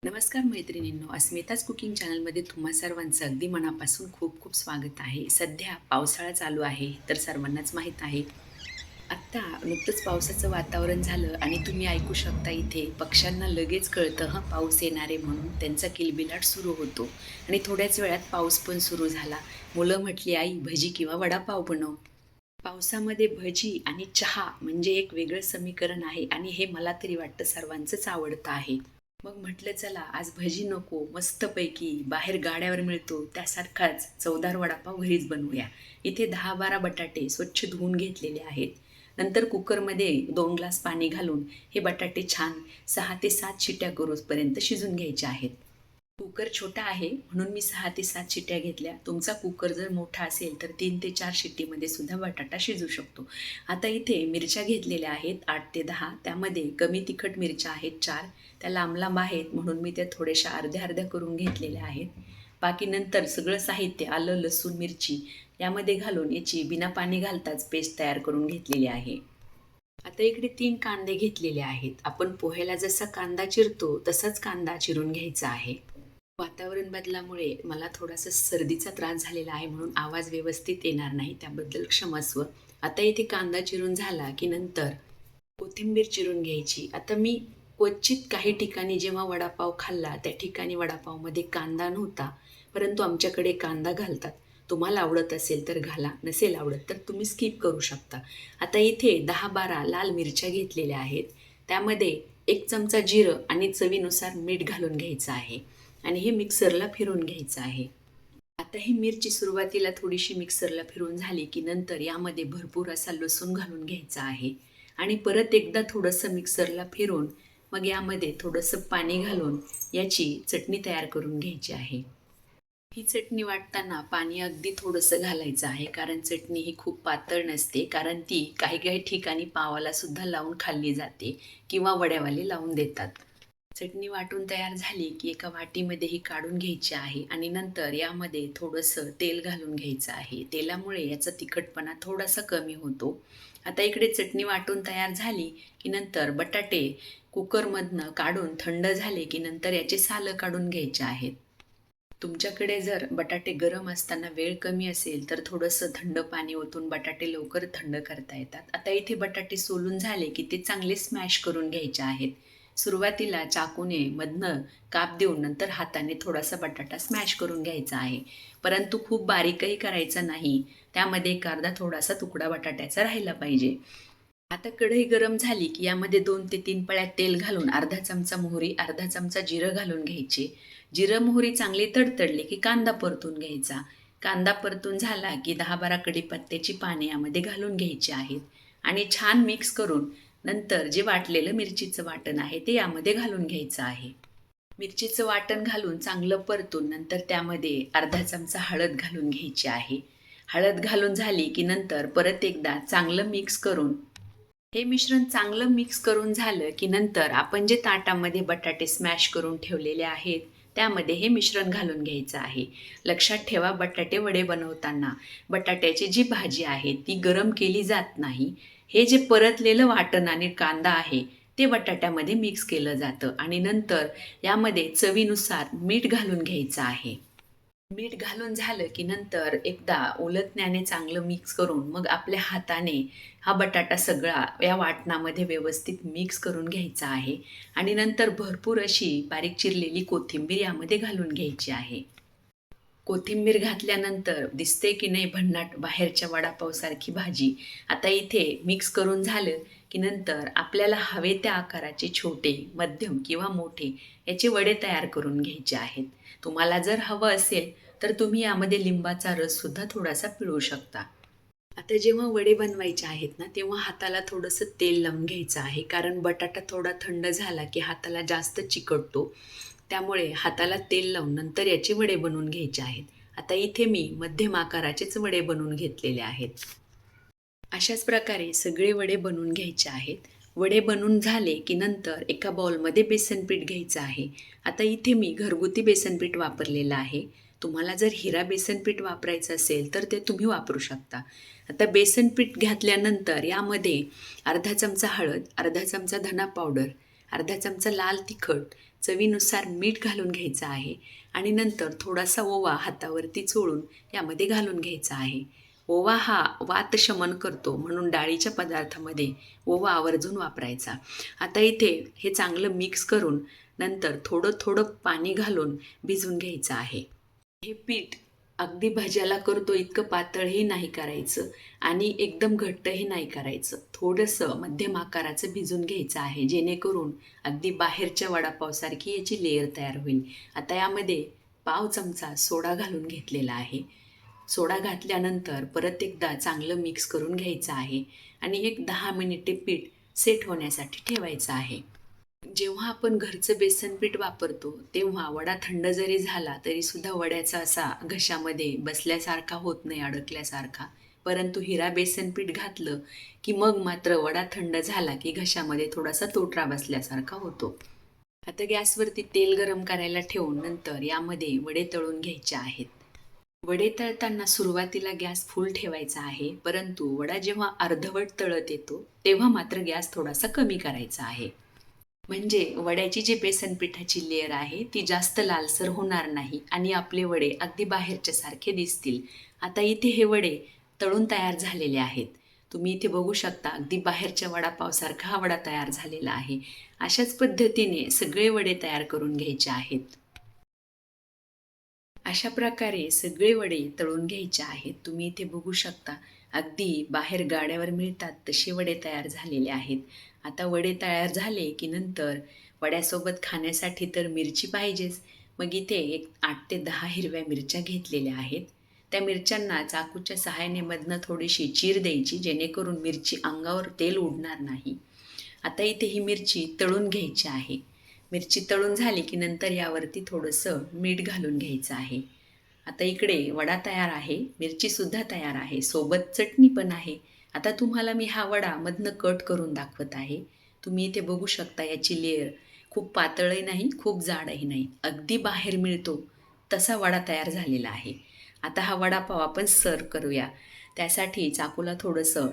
नमस्कार मैत्रिणींनो, अस्मिताच कुकिंग चॅनलमध्ये तुम्हा सर्वांचं अगदी मनापासून खूप खूप स्वागत आहे. सध्या पावसाळा चालू आहे तर सर्वांनाच माहीत आहे. आत्ता नुकतंच पावसाचं वातावरण झालं आणि तुम्ही ऐकू शकता इथे पक्ष्यांना लगेच कळतं पाऊस येणार आहे म्हणून त्यांचा किलबिलाट सुरू होतो आणि थोड्याच वेळात पाऊस पण सुरू झाला. मुलं म्हटली, "आई भजी किंवा वडापाव बनव." पावसामध्ये भजी आणि चहा म्हणजे एक वेगळं समीकरण आहे आणि हे मला तरी वाटतं सर्वांचंच आवडतं आहे. मग म्हटलं चला आज भजी नको, मस्तपैकी बाहेर गाड्यावर मिळतो त्यासारखाच चवदार वडापाव घरीच बनवूया. इथे 10-12 बटाटे स्वच्छ धुवून घेतलेले आहेत. नंतर कुकरमध्ये 2 ग्लास पाणी घालून हे बटाटे छान 6 ते 7 शिट्या करूपर्यंत शिजून घ्यायचे आहेत. कुकर छोटा आहे म्हणून मी 6 ते 7 शिट्ट्या घेतल्या. तुमचा कुकर जर मोठा असेल तर 3 ते 4 शिट्टीमध्ये सुद्धा बटाटा शिजू शकतो. आता इथे मिरच्या घेतलेल्या आहेत 8 ते 10. त्यामध्ये कमी तिखट मिरच्या आहेत 4. त्या लांब-लांब आहेत म्हणून मी त्या थोड्याशा अर्ध्या-अर्ध्या करून घेतलेल्या आहेत. बाकी नंतर सगळं साहित्य आलं, लसूण, मिरची यामध्ये घालून याची बिना पाणी घालताच पेस्ट तयार करून घेतलेली आहे. आता इकडे 3 कांदे घेतलेले आहेत. आपण पोह्याला जसा कांदा चिरतो तसाच कांदा चिरून घ्यायचा आहे. वातावरण बदलामुळे मला थोडासा सर्दीचा त्रास झालेला आहे म्हणून आवाज व्यवस्थित येणार नाही त्याबद्दल क्षमस्व. आता इथे कांदा चिरून झाला की नंतर कोथिंबीर चिरून घ्यायची. आता मी क्वचित काही ठिकाणी जेव्हा वडापाव खाल्ला त्या ठिकाणी वडापावमध्ये कांदा नव्हता, परंतु आमच्याकडे कांदा घालतात. तुम्हाला आवडत असेल तर घाला, नसेल आवडत तर तुम्ही स्किप करू शकता. आता इथे 10-12 लाल मिरच्या घेतलेल्या आहेत. त्यामध्ये 1 चमचा जिरं आणि चवीनुसार मीठ घालून घ्यायचं आहे आणि हे मिक्सरला फिरवून घ्यायचं आहे. आता ही मिरची सुरुवातीला थोडीशी मिक्सरला फिरवून झाली की नंतर यामध्ये भरपूर असा लसूण घालून घ्यायचा आहे आणि परत एकदा थोडंसं मिक्सरला फिरवून मग यामध्ये थोडंसं पाणी घालून याची चटणी तयार करून घ्यायची आहे. ही चटणी वाटताना पाणी अगदी थोडंसं घालायचं आहे कारण चटणी ही खूप पातळ नसते, कारण ती काही काही ठिकाणी पावाला सुद्धा लावून खाल्ली जाते किंवा वड्यावाले लावून देतात. चटणी वाटून तयार झाली की एका वाटीमध्ये ही काढून घ्यायची आहे आणि नंतर यामध्ये थोडंसं तेल घालून घ्यायचं आहे. तेलामुळे याचा तिखटपणा थोडासा कमी होतो. आता इकडे चटणी वाटून तयार झाली की नंतर बटाटे कुकरमधनं काढून थंड झाले की नंतर याचे सालं काढून घ्यायचे आहेत. तुमच्याकडे जर बटाटे गरम असताना वेळ कमी असेल तर थोडंसं थंड पाणी ओतून बटाटे लवकर थंड करता येतात. आता इथे बटाटे सोलून झाले की ते चांगले स्मॅश करून घ्यायचे आहेत. सुरुवातीला चाकूने मधनं काप देऊन नंतर हाताने थोडासा बटाटा स्मॅश करून घ्यायचा आहे. परंतु खूप बारीकही करायचा नाही. त्यामध्ये एक अर्धा थोडासा तुकडा बटाट्याचा राहिला पाहिजे. आता कढई गरम झाली की यामध्ये 2 ते 3 पळ्या तेल घालून अर्धा चमचा मोहरी, अर्धा चमचा जिरं घालून घ्यायचे. जिरं मोहरी चांगली तडतडली की कांदा परतून घ्यायचा. कांदा परतून झाला की 10-12 कढीपत्त्याची पाने यामध्ये घालून घ्यायची आहेत आणि छान मिक्स करून नंतर जे वाटलेलं मिरचीचं वाटण आहे ते यामध्ये घालून घ्यायचं आहे. मिरचीचं वाटण घालून चांगलं परतून नंतर त्यामध्ये अर्धा चमचा हळद घालून घ्यायची आहे. हळद घालून झाली की नंतर परत एकदा चांगलं मिक्स करून हे मिश्रण चांगलं मिक्स करून झालं की नंतर आपण जे ताटामध्ये बटाटे स्मॅश करून ठेवलेले आहेत त्यामध्ये हे मिश्रण घालून घ्यायचं आहे. लक्षात ठेवा, बटाटे वडे बनवताना बटाट्याची जी भाजी आहे ती गरम केली जात नाही. हे जे परतलेलं वाटण आणि कांदा आहे ते बटाट्यामध्ये मिक्स केलं जातं आणि नंतर यामध्ये चवीनुसार मीठ घालून घ्यायचं आहे. मीठ घालून झालं की नंतर एकदा उलटण्याने चांगलं मिक्स करून मग आपल्या हाताने हा बटाटा सगळा या वाटणामध्ये व्यवस्थित मिक्स करून घ्यायचा आहे आणि नंतर भरपूर अशी बारीक चिरलेली कोथिंबीर यामध्ये घालून घ्यायची आहे. कोथिंबीर घातल्यानंतर दिसते की नाही भन्नाट बाहेरच्या वडापावसारखी भाजी. आता इथे मिक्स करून झालं की नंतर आपल्याला हवे त्या आकाराचे छोटे, मध्यम किंवा मोठे याचे वडे तयार करून घ्यायचे आहेत. तुम्हाला जर हवं असेल तर तुम्ही यामध्ये लिंबाचा रससुद्धा थोडासा पिळू शकता. आता जेव्हा वडे बनवायचे आहेत ना, तेव्हा हाताला थोडंसं तेल लावून घ्यायचं आहे. कारण बटाटा थोडा थंड झाला की हाताला जास्त चिकटतो. त्यामुळे हाताला तेल लावून नंतर याचे वडे बनवून घ्यायचे आहेत. आता इथे मी मध्यम आकाराचेच वडे बनवून घेतलेले आहेत. अशाच प्रकारे सगळे वडे बनवून घ्यायचे आहेत. वडे बनवून झाले की नंतर एका बाउलमध्ये बेसन पीठ घ्यायचं आहे. आता इथे मी घरगुती बेसन पीठ वापरलेलं आहे. तुम्हाला जर हिरा बेसन पीठ वापरायचं असेल तर ते तुम्ही वापरू शकता. आता बेसन पीठ घातल्यानंतर यामध्ये अर्धा चमचा हळद, अर्धा चमचा धना पावडर अर्धा चमचा लाल तिखट, चवीनुसार मीठ घालून घ्यायचं आहे आणि नंतर थोडासा ओवा हातावरती चोळून यामध्ये घालून घ्यायचा आहे. ओवा हा वातशमन करतो म्हणून डाळीच्या पदार्थामध्ये ओवा आवर्जून वापरायचा. आता इथे हे चांगलं मिक्स करून नंतर थोडं थोडं पाणी घालून भिजवून घ्यायचं आहे. हे पीठ अगदी भज्याला करतो इतकं पातळही नाही करायचं आणि एकदम घट्टही नाही करायचं. थोडंसं मध्यम आकाराचं भिजून घ्यायचं आहे, जेणेकरून अगदी बाहेरच्या वडापावसारखी याची लेयर तयार होईल. आता यामध्ये पाव चमचा सोडा घालून घेतलेला आहे. सोडा घातल्यानंतर परत एकदा चांगलं मिक्स करून घ्यायचं आहे आणि एक 10 मिनिटे पीठ सेट होण्यासाठी ठेवायचं आहे. जेव्हा आपण घरचं बेसन पीठ वापरतो तेव्हा वडा थंड जरी झाला तरीसुद्धा वड्याचा असा घशामध्ये बसल्यासारखा होत नाही, अडकल्यासारखा. परंतु हिरा बेसन पीठ घातलं की मग मात्र वडा थंड झाला की घशामध्ये थोडासा तोटरा बसल्यासारखा होतो. आता गॅसवरती तेल गरम करायला ठेवून नंतर यामध्ये वडे तळून घ्यायचे आहेत. वडे तळताना सुरुवातीला गॅस फुल ठेवायचा आहे, परंतु वडा जेव्हा अर्धवट तळत येतो तेव्हा मात्र गॅस थोडासा कमी करायचा आहे. म्हणजे वड्याची जी बेसन पिठाची लेयर आहे ती जास्त लालसर होणार नाही आणि आपले वडे अगदी बाहेरच्या सारखे दिसतील. आता इथे हे वडे तळून तयार झालेले आहेत. तुम्ही इथे बघू शकता अगदी बाहेरच्या वडापावसारखा हा वडा तयार झालेला आहे. अशाच पद्धतीने सगळे वडे तयार करून घ्यायचे आहेत. अशा प्रकारे सगळे वडे तळून घ्यायचे आहेत. तुम्ही इथे बघू शकता अगदी बाहेर गाड्यावर मिळतात तसे वडे तयार झालेले आहेत. आता वडे तयार झाले की नंतर वड्यासोबत खाण्यासाठी तर मिरची पाहिजेच. मग इथे एक 8 ते 10 हिरव्या मिरच्या घेतलेल्या आहेत. त्या मिरच्यांना चाकूच्या सहाय्याने मधनं थोडीशी चीर द्यायची, जेणेकरून मिरची अंगावर तेल उडणार नाही. आता इथे ही मिरची तळून घ्यायची आहे. मिरची तळून झाली की नंतर यावरती थोडंसं मीठ घालून घ्यायचं आहे. आता इकडे वडा तयार आहे, मिरचीसुद्धा तयार आहे, सोबत चटणी पण आहे. आता तुम्हाला मी हा वडा मधनं कट करून दाखवत आहे. तुम्ही इथे बघू शकता याची लेयर खूप पातळही नाही, खूप जाडही नाही. अगदी बाहेर मिळतो तसा वडा तयार झालेला आहे. आता हा वडापाव आपण सर्व्ह करूया. त्यासाठी चाकूला थोडंसं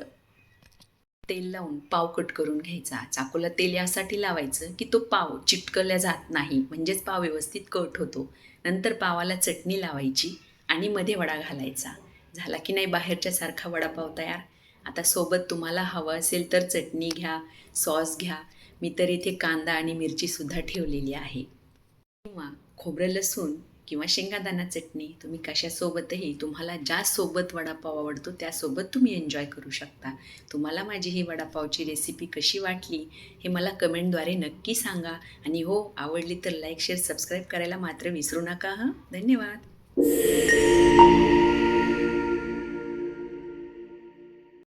तेल लावून पाव कट करून घ्यायचा. चाकूला तेल यासाठी लावायचं की तो पाव चिटकला जात नाही, म्हणजेच पाव व्यवस्थित कट होतो. नंतर पावाला चटणी लावायची आणि मध्ये वडा घालायचा. झाला की नाही बाहेरच्यासारखा वडापाव तयार. आता सोबत तुम्हाला हवं असेल तर चटणी घ्या, सॉस घ्या. मी तर इथे कांदा आणि मिरचीसुद्धा ठेवलेली आहे. किंवा खोबरं लसूण किंवा शेंगादाणा चटणी तुम्ही कशासोबतही तुम्हाला ज्यासोबत वडापाव आवडतो त्यासोबत तुम्ही एन्जॉय करू शकता. तुम्हाला माझी ही वडापावची रेसिपी कशी वाटली हे मला कमेंटद्वारे नक्की सांगा आणि हो, आवडली तर लाईक, शेअर, सबस्क्राईब करायला मात्र विसरू नका हं. धन्यवाद.